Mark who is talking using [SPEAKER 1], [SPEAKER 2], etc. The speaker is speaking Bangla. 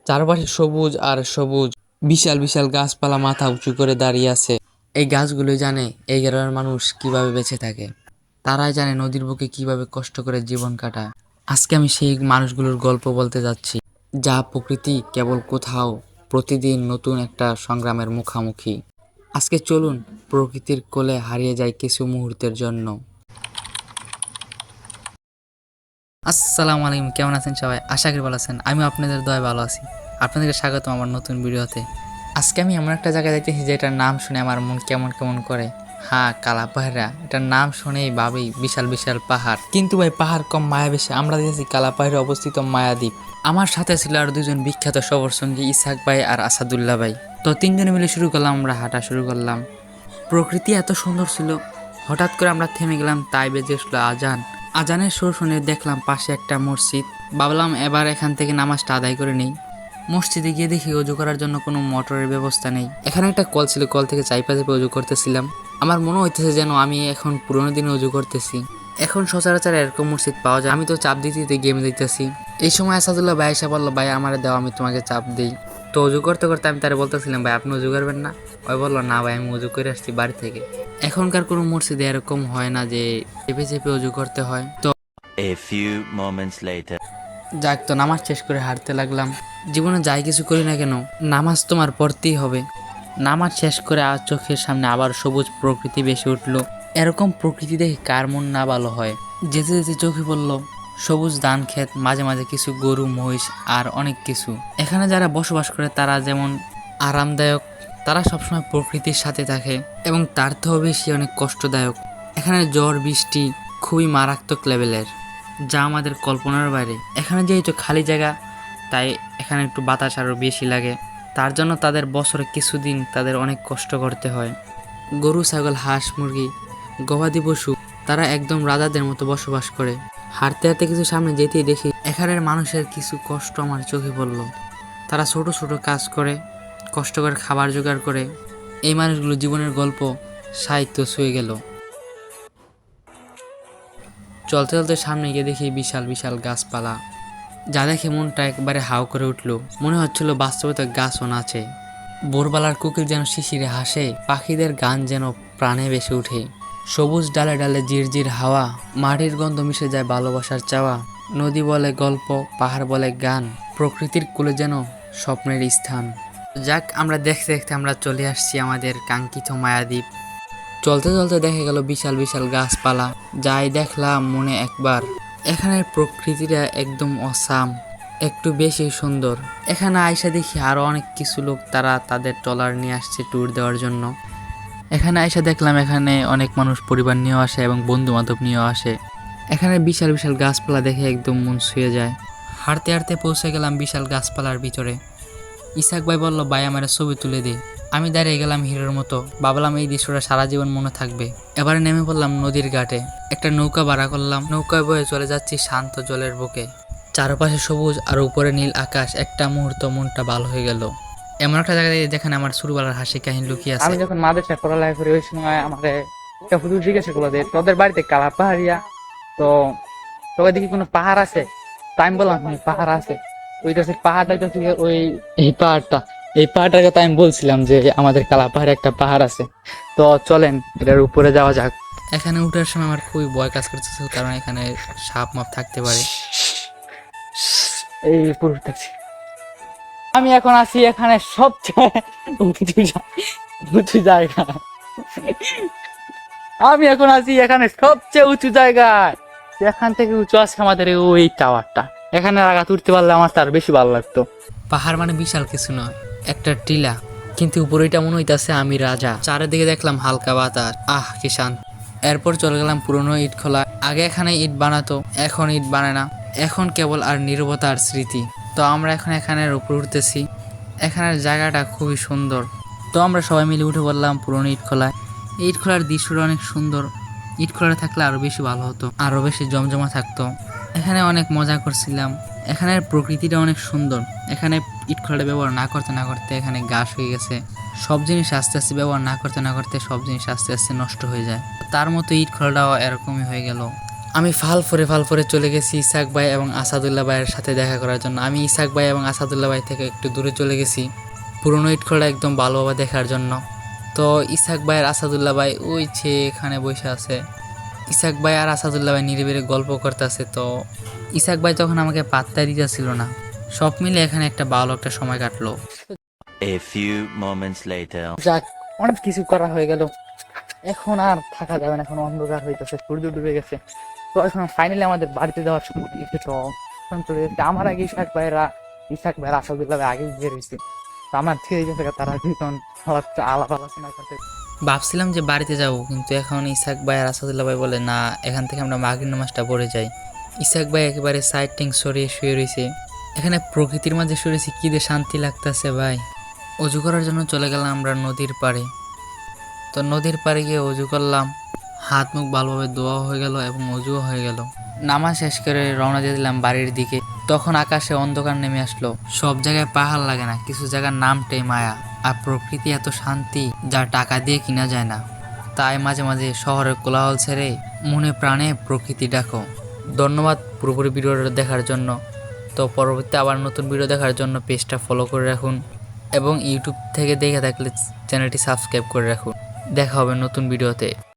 [SPEAKER 1] চারপাশে সবুজ আর সবুজ, বিশাল বিশাল গাছপালা মাথা উঁচু করে দাঁড়িয়ে আছে। এই গাছগুলোই জানে এই গ্রামের মানুষ কিভাবে বেঁচে থাকে। তারাই জানে নদীর বুকে কিভাবে কষ্ট করে জীবন কাটায়। আজকে আমি সেই মানুষগুলোর গল্প বলতে যাচ্ছি, যা প্রকৃতি কেবল কোথাও প্রতিদিন নতুন একটা সংগ্রামের মুখোমুখি। আজকে চলুন প্রকৃতির কোলে হারিয়ে যাই কিছু মুহূর্তের জন্য। আসসালামু আলাইকুম, কেমন আছেন সবাই? আশা করি ভালো আছেন। আমি আপনাদের দয়ায় ভালো আছি। আপনাদেরকে স্বাগতম আমার নতুন ভিডিওতে। আজকে আমি এমন একটা জায়গায় যাইতেছি যেটার নাম শুনে আমার মন কেমন কেমন করে। হ্যাঁ, কালা পাহাড়া। এটার নাম শুনেই ভাবি বিশাল বিশাল পাহাড়, কিন্তু ভাই পাহাড় কম মায়া বেশি। আমরা দেখেছি কালা পাহাড়ে অবস্থিত মায়াদ্বীপ। আমার সাথে ছিল আর দুজন বিখ্যাত সফর সঙ্গী, ইসাক ভাই আর আসাদুল্লাহ ভাই। তো তিনজনে মিলে শুরু করলাম, আমরা হাঁটা শুরু করলাম। প্রকৃতি এত সুন্দর ছিল, হঠাৎ করে আমরা থেমে গেলাম। তাই বেজে উঠলো আজান। আজানের সুর শুনে দেখলাম পাশে একটা মসজিদ। ভাবলাম এবার এখান থেকে নামাজটা আদায় করে নেই। মসজিদে গিয়ে দেখি অজু করার জন্য কোনো মোটরের ব্যবস্থা নেই। এখানে একটা কল ছিল, কল থেকে চাইপা চেপে অজু করতেছিলাম। আমার মনে হইতেছে যেন আমি এখন পুরোনো দিনে অজু করতেছি। এখন সচরাচর এরকম মসজিদ পাওয়া যায়। আমি তো চাপ দিতে দিতে গেমে দিতেছি। এই সময় আসাদুল্লাহ ভাই এসে বললো, ভাই আমারে দাও, আমি তোমাকে চাপ দিই। তো অজু করতে করতে আমি তারে বলতেছিলাম, ভাই আপনি অজু করবেন না? ওই বললো, না ভাই আমি অজু করে আসছি বাড়ি থেকে। এখনকার কোনো মসজিদে এরকম হয় না যে চেপে চেপে অজু করতে হয়। তো
[SPEAKER 2] A few moments later.
[SPEAKER 1] যাক, তো নামাজ শেষ করে হাঁটতে লাগলাম। জীবনে যাই কিছু করি না কেন, নামাজ তোমার পড়তেই হবে। নামাজ শেষ করে আজ চোখের সামনে আবার সবুজ প্রকৃতি ভেসে উঠলো। এরকম প্রকৃতি দেখে কার মন না ভালো হয়। যেতে যেতে চোখে পড়ল সবুজ ধান ক্ষেত, মাঝে মাঝে কিছু গরু মহিষ আর অনেক কিছু। এখানে যারা বসবাস করে তারা যেমন আরামদায়ক, তারা সবসময় প্রকৃতির সাথে থাকে, এবং তার থেকেও বেশি অনেক কষ্টদায়ক। এখানে ঝড় বৃষ্টি খুবই মারাত্মক লেভেলের, যা আমাদের কল্পনার বাইরে। এখানে যেহেতু খালি জায়গা, তাই এখানে একটু বাতাস আরও বেশি লাগে। তার জন্য তাদের বছরে কিছুদিন তাদের অনেক কষ্ট করতে হয়। গরু ছাগল হাঁস মুরগি গবাদি পশু, তারা একদম রাজাদের মতো বসবাস করে। হাঁটতে হাঁটতে কিছু সামনে যেতেই দেখি এখানের মানুষের কিছু কষ্ট আমার চোখে পড়ল। তারা ছোট ছোট কাজ করে, কষ্ট করে খাবার জোগাড় করে। এই মানুষগুলো জীবনের গল্প সাহিত্য ছুঁয়ে গেল। চলতে চলতে সামনে গিয়ে দেখি বিশাল বিশাল গাছপালা, যা দেখে মনটা একবারে হাউ করে উঠল। মনে হচ্ছিল বাস্তবতা গাছও নাচে। ভোরবেলার কোকিল যেন শিশিরে হাসে, পাখিদের গান যেন প্রাণে ভেসে ওঠে। সবুজ ডালে ডালে ঝিরঝির হাওয়া, মাটির গন্ধ মিশে যায় ভালোবাসার চাওয়া। নদী বলে গল্প, পাহাড় বলে গান, প্রকৃতির কোলে যেন স্বপ্নের স্থান। যাক, আমরা দেখতে দেখতে আমরা চলে আসছি আমাদের কাঙ্ক্ষিত মায়াদ্বীপ। চলতে চলতে দেখা গেল বিশাল বিশাল গাছপালা, যাই দেখলাম মনে একবার। এখানের প্রকৃতিটা একদম অসাম, একটু বেশি সুন্দর। এখানে আইসা দেখি আরো অনেক কিছু লোক, তারা তাদের ট্রলার নিয়ে আসছে ট্যুর দেওয়ার জন্য। এখানে আইসা দেখলাম এখানে অনেক মানুষ পরিবার নিয়েও আসে এবং বন্ধু বান্ধব নিয়েও আসে। এখানে বিশাল বিশাল গাছপালা দেখে একদম মন ছুঁয়ে যায়। হাঁটতে হাঁটতে পৌঁছে গেলাম বিশাল গাছপালার ভিতরে। ইসাক ভাই বলল, ভাই আমার ছবি তুলে দে। আমি দাঁড়িয়ে গেলাম হিরোর মতো, ভাবলাম এই দৃশ্যটা সারা জীবন মনে থাকবে। এবারে নেমে পড়লাম নদীর ঘাটে, একটা নৌকা ভাড়া করলাম। নৌকায় বয়ে চলে যাচ্ছি শান্ত জলের বুকে। চারপাশে সবুজ আর উপরে নীল আকাশ। একটা মুহূর্ত মনটা ভালো হয়ে গেল। এমন একটা জায়গায় যেখানে আমার ছোটবেলার হাসি কাহিনী লুকিয়ে আছে।
[SPEAKER 3] আমি যখন মাদ্রাসায় পড়ালেখা করি ওই সময় আমাদের একটা হুজুর জিজ্ঞাসা করলো যে তোদের বাড়িতে কালা পাহাড়িয়া, তো তোকে দেখি কোনো পাহাড় আছে? তাই আমি বললাম হ্যাঁ পাহাড় আছে। ওইটা হচ্ছে পাহাড়টা, হচ্ছে ওই এই পাহাড়টা, এই পাহাড়টার কথা আমি বলছিলাম যে আমাদের কালা পাহাড়ে একটা পাহাড় আছে। তো চলেন এটার উপরে যাওয়া যাক।
[SPEAKER 1] এখানে উঠার সময় আমার খুবই ভয় কাজ করতেছিল, কারণ এখানে সাপ মাপ থাকতে পারে।
[SPEAKER 3] এই পুরো থাকছি। আমি এখন আছি এখানে সবচেয়ে উঁচু জায়গা। আমি এখন আছি এখানে সবচেয়ে উঁচু জায়গায়। এখান থেকে উঁচু আছে আমাদের ওই টাওয়ারটা। এখানে আঘাত উঠতে পারলে আমার তার বেশি ভালো লাগতো।
[SPEAKER 1] পাহাড় মানে বিশাল কিছু নয়, একটা টিলা, কিন্তু উপরেটা মনে হইতাছে আমি রাজা। চারিদিকে দেখলাম হালকা বাতাস, আহ কি শান্ত। এরপর চলে গেলাম পুরনো ইট খোলা। আগে এখানে ইট বানাতো, এখন ইট বানায় না, এখন কেবল আর নীরবতা আর স্মৃতি। তো আমরা এখন এখানের উপর উঠতেছি। এখানের জায়গাটা খুবই সুন্দর। তো আমরা সবাই মিলে উঠে পড়লাম পুরনো ইট খোলায়। ইট খোলার দৃশ্যটা অনেক সুন্দর। ইট খোলা থাকলে আরো বেশি ভালো হতো, আরো বেশি জমজমা থাকতো। এখানে অনেক মজা করছিলাম। এখানের প্রকৃতিটা অনেক সুন্দর। এখানে ইট খোলাটা ব্যবহার না করতে না করতে এখানে ঘাস হয়ে গেছে। সব জিনিস আস্তে আস্তে ব্যবহার না করতে না করতে সব জিনিস আস্তে আস্তে নষ্ট হয়ে যায়। তার মতো ইট খোলাটাও এরকমই হয়ে গেল। আমি ফাল ফরে চলে গেছি ইসাক ভাই এবং আসাদুল্লাহ ভাইয়ের সাথে দেখা করার জন্য। আমি ইসাক ভাই এবং আসাদুল্লাহ ভাই থেকে একটু দূরে চলে গেছি পুরনো ইটখোলা একদম ভালোভাবে দেখার জন্য। তো ইসাক ভাই আর আসাদুল্লাহ ভাই ওই যে এখানে বসে আছে। ইসাক ভাই আর আসাদুল্লাহ ভাই নিরিবিলি গল্প করতেছে। তো ইসাক ভাই তখন আমাকে পাত্তাই দিতেছিল না। সব মিলে এখানে একটা ভালো একটা সময় কাটলো।
[SPEAKER 2] A few moments later.
[SPEAKER 3] যাক, অনেক কিছু করা হয়ে গেল, এখন আর থাকা যাবে না, এখন অন্ধকার হইতেছে, সূর্য ডুবে গেছে। তো এখন ফাইনালি আমাদের বাড়িতে যাওয়ার সময় হয়েছে। তো এখন চলে যাচ্ছে আমার আগে ইসাক ভাইরা আসাদুল্লাহ ভাই আগে বের হয়েছে। তো আমার ছেড়ে গেছে, তারা দুজন আলাপ আলোচনা করতে।
[SPEAKER 1] ভাবছিলাম যে বাড়িতে যাব, কিন্তু এখন ইসাক ভাই আর আসাদুল্লাহ ভাই বলে না, এখান থেকে আমরা মাগরিব নামাজটা পড়ে যাই। ইসাক ভাই একেবারে সাইড টিং সরিয়ে শুয়ে রয়েছে। এখানে প্রকৃতির মাঝে শুয়ে রয়েছে, কী যে শান্তি লাগতেছে ভাই। অজু করার জন্য চলে গেলাম আমরা নদীর পাড়ে। তো নদীর পাড়ে গিয়ে অজু করলাম, হাত মুখ ভালোভাবে ধোয়া হয়ে গেল এবং অজুও হয়ে গেল। নামাজ শেষ করে রওনা দিয়ে দিলাম বাড়ির দিকে। তখন আকাশে অন্ধকার নেমে আসলো। সব জায়গায় পাহাড় লাগে না, কিছু জায়গার নামটাই মায়া। আর প্রকৃতি এত শান্তি যা টাকা দিয়ে কিনা যায় না। তাই মাঝে মাঝে শহরের কোলাহল ছেড়ে মনে প্রাণে প্রকৃতি ডাকো। ধন্যবাদ পুরোপুরি ভিডিওটা দেখার জন্য। তো পরবর্তী আবার নতুন ভিডিও দেখার জন্য পেজটা ফলো করে রাখুন এবং ইউটিউব থেকে দেখে থাকলে চ্যানেলটি সাবস্ক্রাইব করে রাখুন। দেখা হবে নতুন ভিডিওতে।